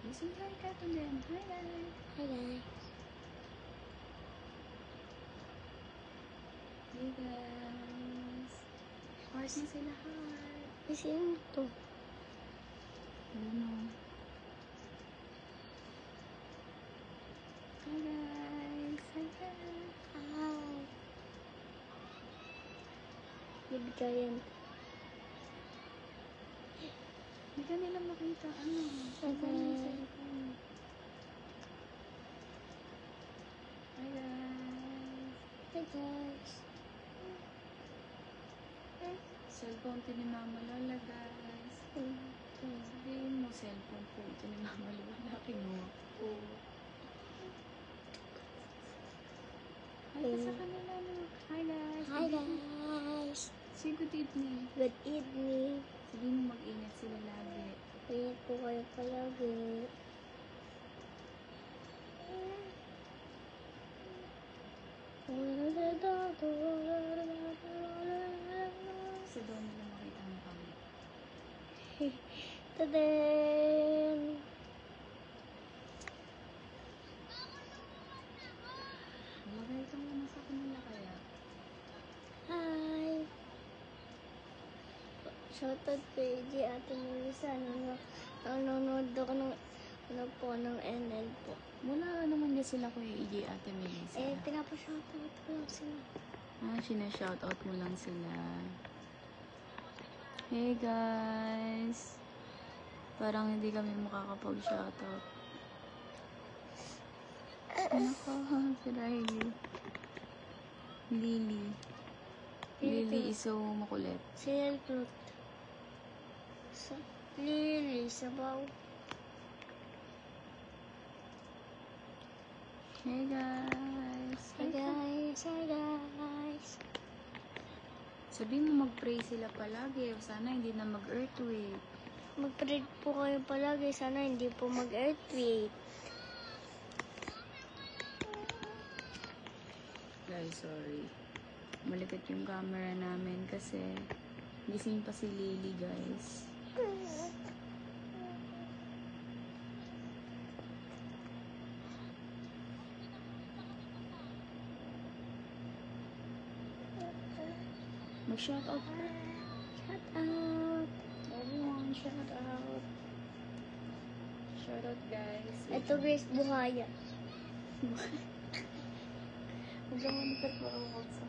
Okay, say hi ka to them. Hi guys. Hi guys. Hey guys. Heart na sila, heart. Sino to? Ano? Hi guys. Hi guys. Hi. Baby giant. Hindi ka nila makita. Ano? Hi guys. Hi guys. Hi guys. Cellphone to ni Mama Lola, guys. Sabihin mo, cellphone po ito ni Mama Lola. Kinuha po. Hi ka sa kanila, look. Hi guys. Hi guys. Say good evening. Good evening. Sabihin mo, mag-ingat sila lagi. Ingat po kayo palagi. Kasi doon nila makita mo kami. Tadam! Magay ka muna sa kanila kaya. Hi! Shoutout kay J. Ate Melissa. Nanonood ako ng NL po. Wala naman niya sila Kuya EJ Ate Melissa. Pinapa-shoutout ko lang sila. Sina-shoutout mo lang sila. Hey guys! Parang hindi kami makakapag-shoutout. Nako, si Riley. Lily. Lily is so makulit. Silkroot. Lily, sabaw. Hey guys! Hi guys, hi guys. Sabihin mo mag-pray sila palagi. Sana hindi na mag-earthquake. Mag-pray po kayo palagi. Sana hindi po mag-earthquake. Guys, sorry. Malikot yung camera namin kasi gising pa si Lily, guys. Mag-shoutout ka. Shout out. Everyone, shout out. Shout out, guys. Ito Grace Buhaya. Huwag ka manikat marunod sa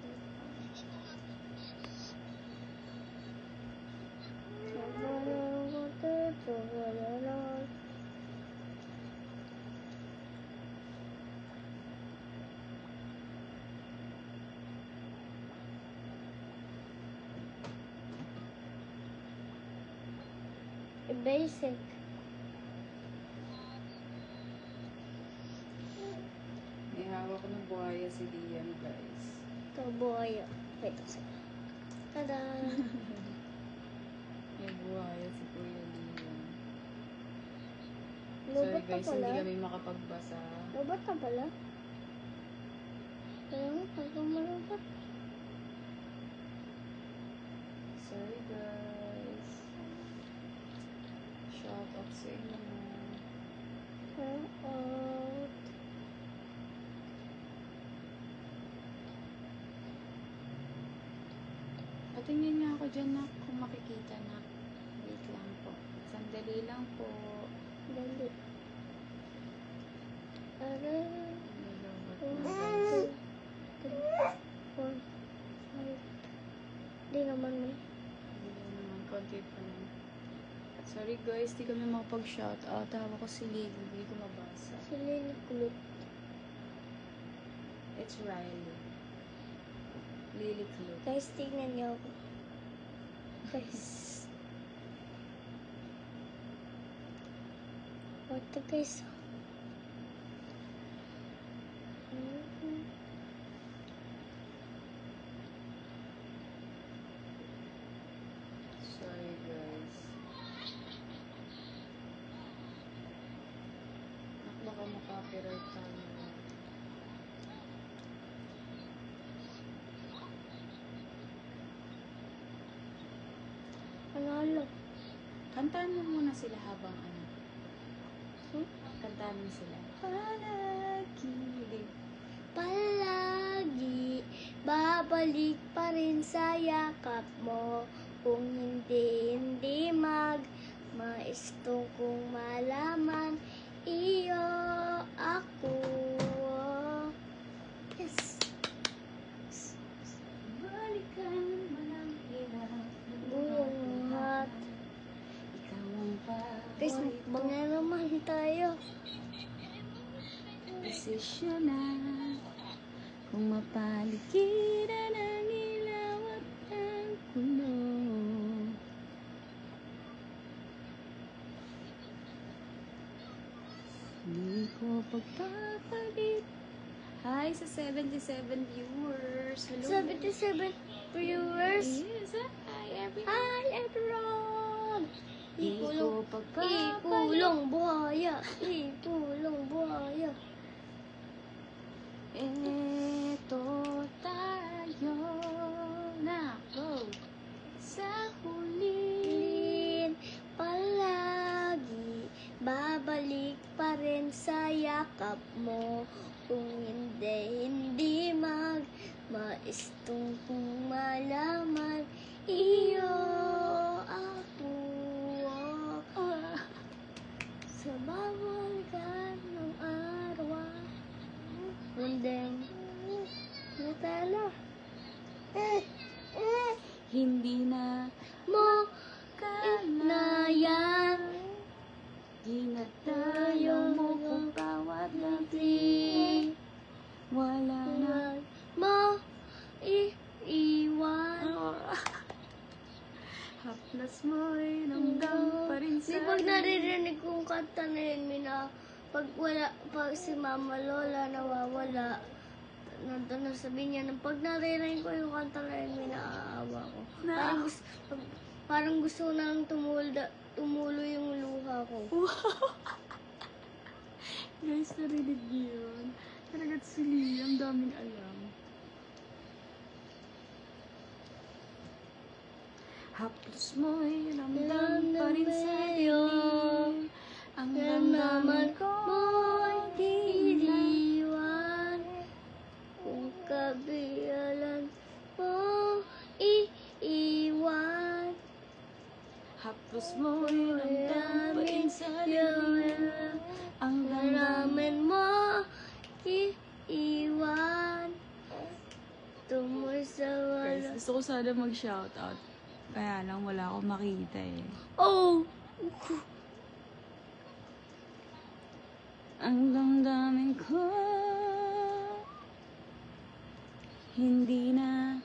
Basic. May hawak ng buhaya si Liam, guys. Ito buhaya. Ito sa. Tada! May buhaya si Kuya Liam. Sorry Lobat na guys, pala. hindi kami makapagbasa. Lobat na pala. Kaya mo, pagka malubat. Sorry guys. Shout out sa inyo. Shout out. Patingin nga ako dyan na kung makikita na. Wait lang po. Sandali lang po. Dali. Aray. Di naman may. Hindi naman, konti pa lang. Sorry guys, di kami makapag-shout out. Tawa ko si Lily, hindi ko mabasa. Si Lily Kulit. It's Riley. Lily Clue. Guys, tingnan niyo ako. Guys. Ito guys. Sorry guys. Baka makapiright tayo. Panalo. Kantaan mo muna sila habang ano. Kantahan mo sila. Palagi. Palagi, babalik pa rin sa yakap mo. Kung hindi maestong kong malaman iyo ako. Yes. Balikan mo ng hirap ng Buong lahat. Ikaw ang Guys, paborito. mga naman tayo. Desisyon na kung mapaligiran ang ilaw at ang kulong. Hindi ko pagpapalit. Hi sa 77 viewers. Hello. 77 viewers. Yes, hi everyone. Hi everyone! Di ko pagpapalit. Ikulong buhaya! Ikulong buhaya! Eto tayo na, go! Sa huli. Palagi, babalik pa rin sa yakap mo. Kung hindi maestong kong malaman iyo ako. Sa bawal ka ng araw. Rundeng. Natala. Hindi na Mo kaya nayan. di na tayo mo kung bawat gabi. Wala na Mo iiwan. Haplas mo'y ramdam pa rin sa Di pag naririnig kong kanta na yun, Mina, pag si Mama Lola nawawala, nandun na sabi niya, pag naririnig ko yung kanta na yun, Mina, aawa ko. Na. Parang gusto ko nang tumulo yung luha ko. Guys, narinig niyo yun. Talagat si Lia, ang daming alam. Haplos mo'y ramdam pa rin sa dilim. Ang damdamin ko Iiwan kung kabiyalan mo iiwan. Haplos mo'y ramdam pa rin sa dilim. Ang damdamin Naraman mo iiwan. Tumoy sa Guys, wala. gusto ko sana mag-shoutout. Kaya lang wala akong makita eh. Oh! Ang damdamin ko hindi na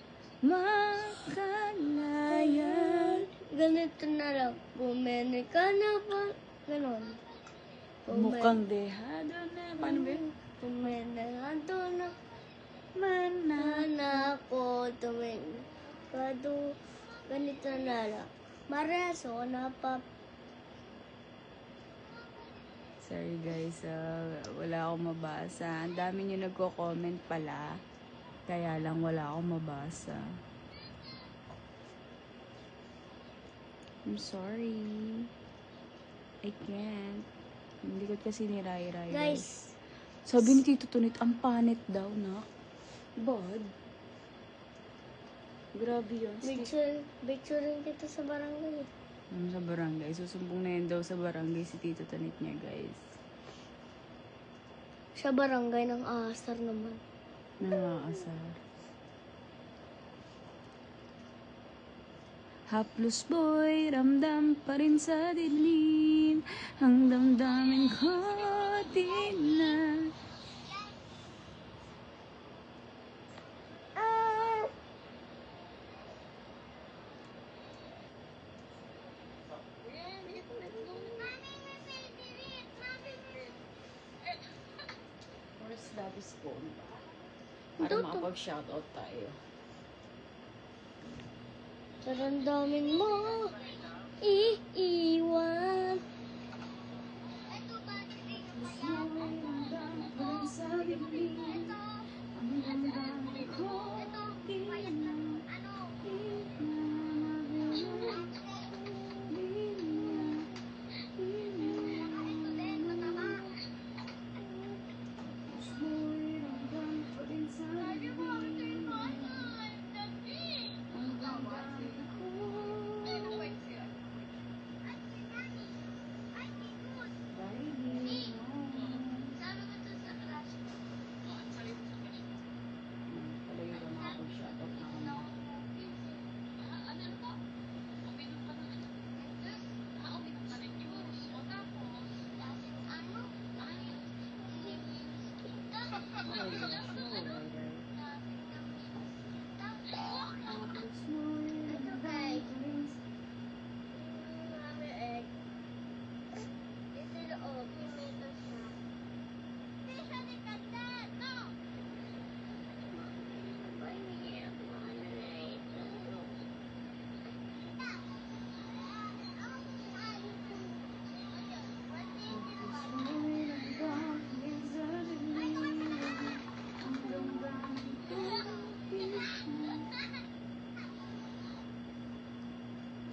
makalayan. Ganito na lang. Bumene ka na ba? Ganon. Mukhang dehado na. Paano ba yun? Bumene ka na. Mana. Nana ko tuwing kado. Ganito na lang. Mareso na pa. Sorry guys, wala akong mabasa. Ang dami nyo nagko-comment pala. Kaya lang wala akong mabasa. I'm sorry. I can't. Hindi ko kasi niray-ray. Guys, Sabi ni Tito Tunit, ang panit daw na. Bad. Grabe yun. picturein kita sa barangay. Sa barangay. Susumbong na yun daw sa barangay si Tito Tunit niya, guys. Sa barangay ng Asar naman. Nakakasar. Haplos boy, ramdam pa rin sa dilim. Ang damdamin ko di na. Where's Daddy's phone ba? Para Ito, makapag-shoutout tayo. Sarandamin mo iiwan.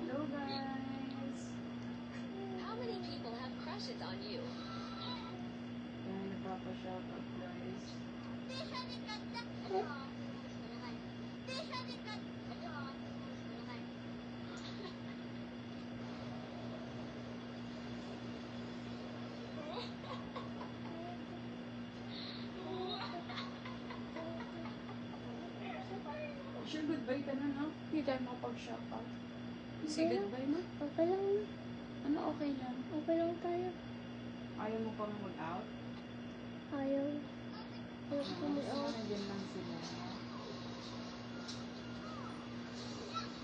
Hello guys! How many people have crushes on you? Yan, nagpapa-shoutout guys. Sure, goodbye ka na, no? Hindi tayo makapag-shoutout. Say goodbye mo? Okay lang. Ano okay lang? Okay lang tayo. Ayaw mo pang mag-out? Ayaw. Ayaw ko mag-out. Nandiyan lang sila.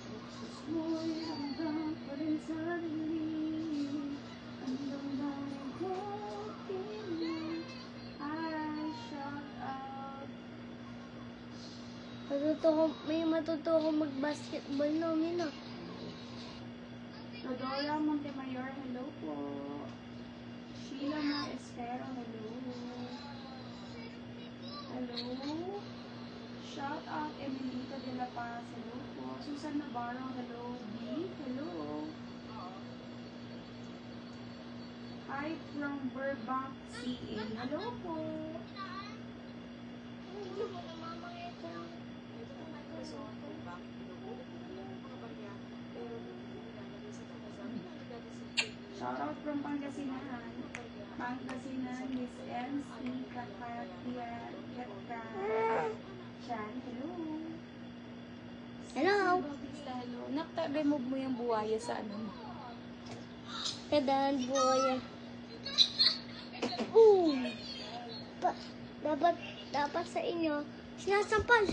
Buksos mo'y hanggang pa rin sa dilim. Ang damdamin ko piling. I shout out. May matuto ko mag-basketball namin ah. Rodora Montemayor, hello po. Sheila Mar Espero, hello. Hello. Shout out Emilita de la Paz, hello po. Susan Navarro, hello. B, hello. Hi from Burbank, CA, hello po. Shout out from Pangasinan. Pangasinan, Miss MC, Kakatia, Katka, Chan, hello. Hello. Bautista, hello. Nakta, remove mo yung buhaya sa ano mo. Kadaan boy. Dapat sa inyo sinasampal.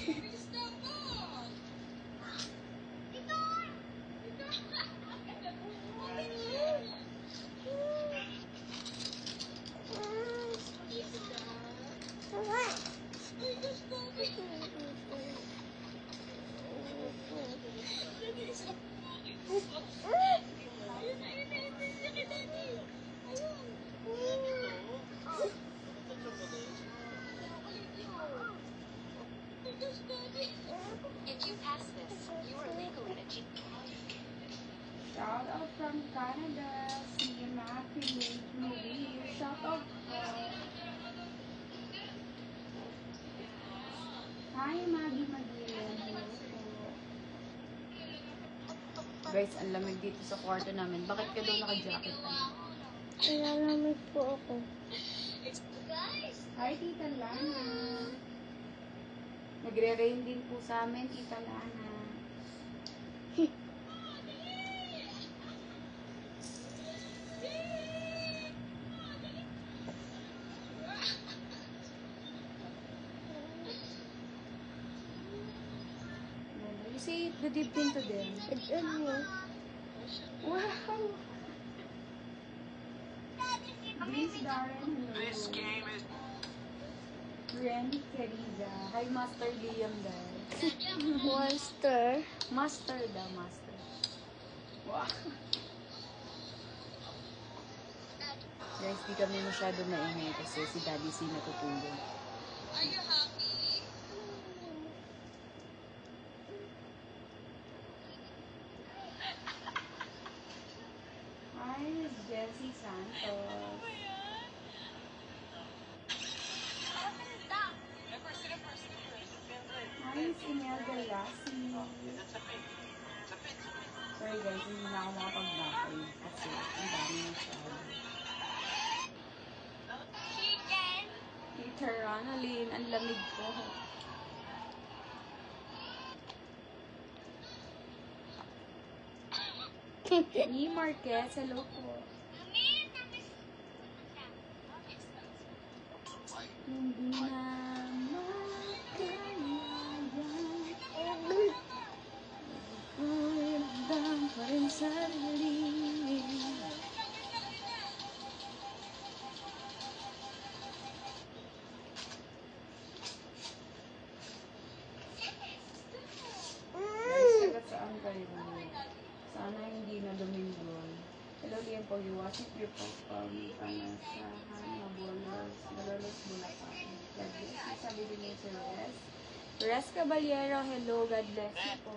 If you pass this, you are legally a genius. Shout out from Canada, si Immaculate Marie. Shout out hi, Maggie Maguilan. Hello po. Guys, ang lamig dito sa kwarto namin. Bakit ka daw naka-jacket? Ilalamig po ako. Hi, Tita Lana. Nagre-rain din po sa amin, Tita Lana. You say good evening to them. Edad mo. Wow! Grace Darren, hello. Randy Cariza. Hi, Master Liam guys. Monster. Master daw, Master. Wow! Guys, di kami masyado maingay kasi si Daddy C natutulog. Hi, Jessie Santos. Hi, si Imelda Lassie. Sorry guys, hindi na ako makapag-bakay kasi ang dami na siya. Teacher Ronaldin, ang lamig ko. Ni Marquez, hello po. Hindi na pag-iwasit yung panasahan, mabulos, malolos bulakan. God bless you, sabi din niya si Res. Res Caballero, hello, God bless you po.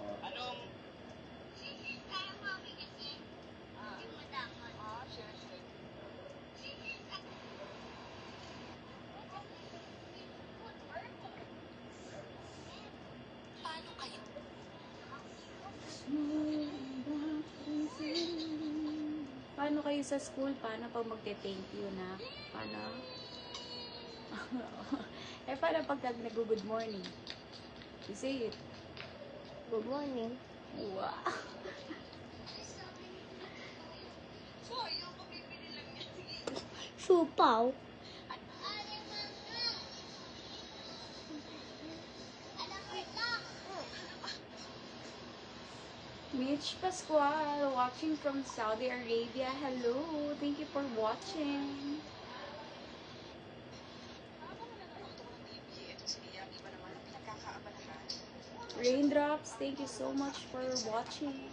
Paano kayo? Paano kayo sa school? Paano pag magte-thank you na? Paano? Paano pag nag-good morning? You say it. Good morning. Wow. Supaw. Mitch Pascual, watching from Saudi Arabia. Hello. Thank you for watching. Raindrops, thank you so much for watching.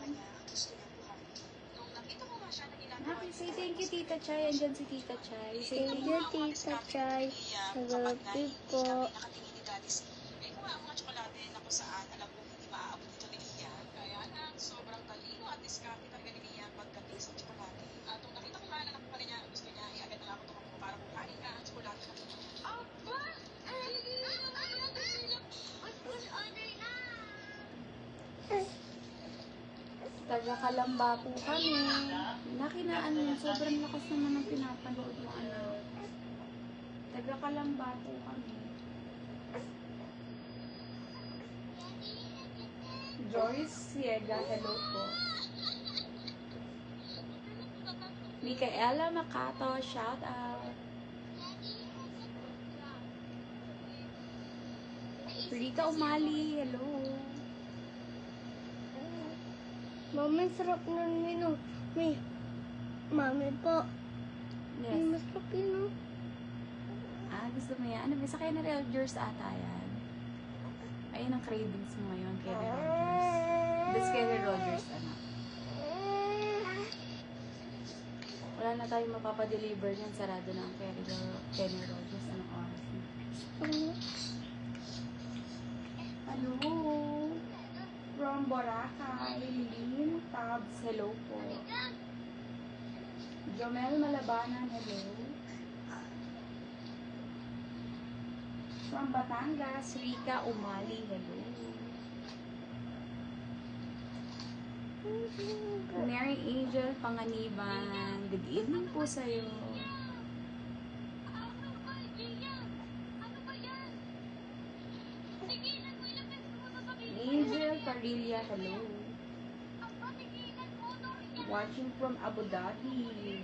Naki, say thank you, Tita Chay. Andyan si Tita Chay. Say Thank you, Tita Chay. Nagabi po. Taga-Kalamba po kami. Nakinaan yun. Sobrang lakas naman ng pinapanood mo, anak. Taga-Kalamba po kami. Joyce Siega, hello po. Micaela Macato, shout out. Rita Umali, hello. Mami, sarap nun mino. May, mami po. May Yes. masarap yun. Gusto mo yan? Ano, may sakay na Rogers ata yan. Ayun ang cravings mo ngayon, Kenny Rogers. This Kenny Rogers, anak. Wala na tayong mapapadeliver niyan. Sarado na ang Kenny Rogers. Anong oras na? Hello. From Boracay, Lynn Tabs, hello po. Jomel Malabanan, hello. From Batangas, Rika Umali, hello. Mary Angel Panganiban, good evening po sa'yo. Angel Parilla, hello. Watching from Abu Dhabi.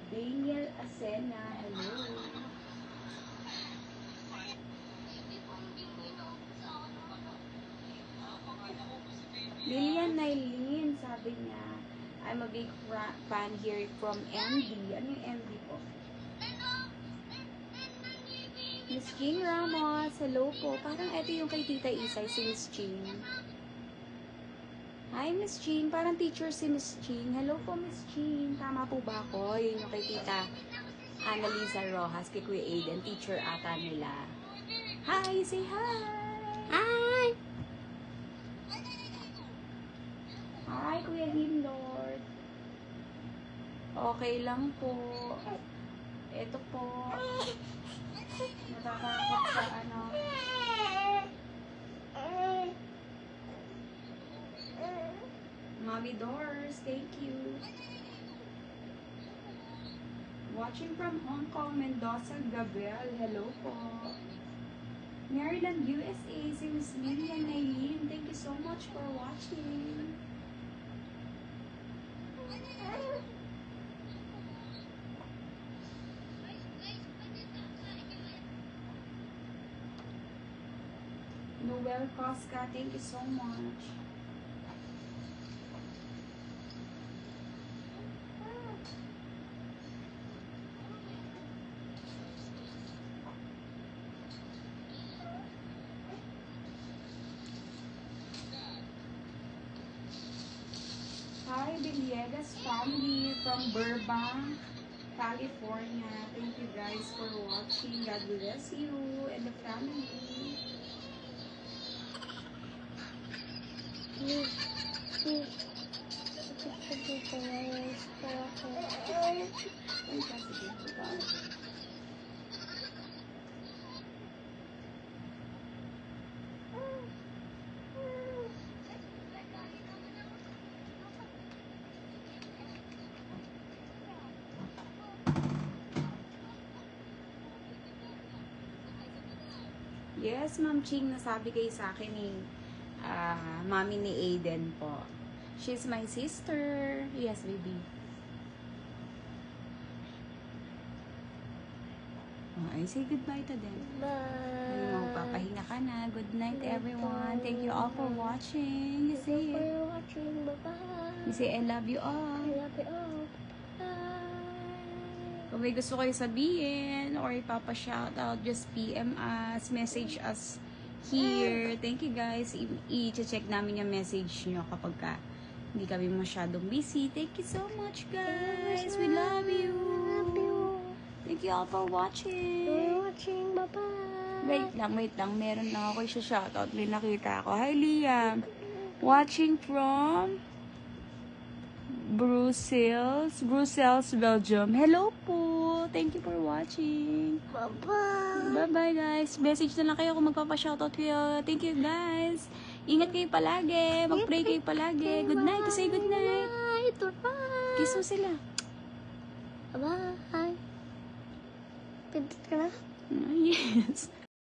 Daniel Asena, hello. Lilian Nailin, sabi niya, I'm a big fan here from MD. Ano yung MD po? Miss Jean Ramos, hello po. Parang ito yung kay Tita Isay, si Miss Jean. Hi, Miss Jean. Parang teacher si Miss Jean. Hello po, Miss Jean. Tama po ba ako? Yun yung kay Tita Annalisa Rojas, kay Kuya Aiden. Teacher ata nila. Hi, say hi! Hi! Hi, Kuya Lindord. Okay lang po. Ito po. Natatakot sa ano. Mommy Doors, thank you. Watching from Hong Kong, Mendoza, Gabriel, hello po. Maryland, USA, si Miss Lilian Aileen, thank you so much for watching. Noel Cosca, thank you so much. Hi, Villegas family from Burbank, California. Thank you guys for watching. God bless you and the family. Ay, kasi dito ba? Yes, Ma'am Ching, nasabi kayo sa akin ni mami ni Aiden po. She's my sister. Yes, baby. Oh, ay, say goodbye to them. Bye. Magpapahinga ka na. Good night, everyone. Thank you all for watching. You Thank you see, for watching. Bye-bye. you say I love you all. I love you all. Bye. Kung may gusto kayo sabihin or ipapa-shoutout, just PM us, message us here. Thank you guys. I-check namin yung message nyo kapag hindi kami masyadong busy. Thank you so much, guys. We love you. Love you. Thank you all for watching. For watching. Bye-bye. Wait lang. Meron lang ako i-shoutout. May nakita ako. Hi, Liam. Watching from Brussels, Belgium. Hello po. Thank you for watching. Bye-bye. Bye-bye, guys. Message na lang kayo kung magpapa-shoutout kayo. Thank you, guys. Ingat kayo palagi. Mag-pray kayo palagi. Good night. Say good night. Bye. Kiss mo sila. Bye. Pintat ka na? Yes.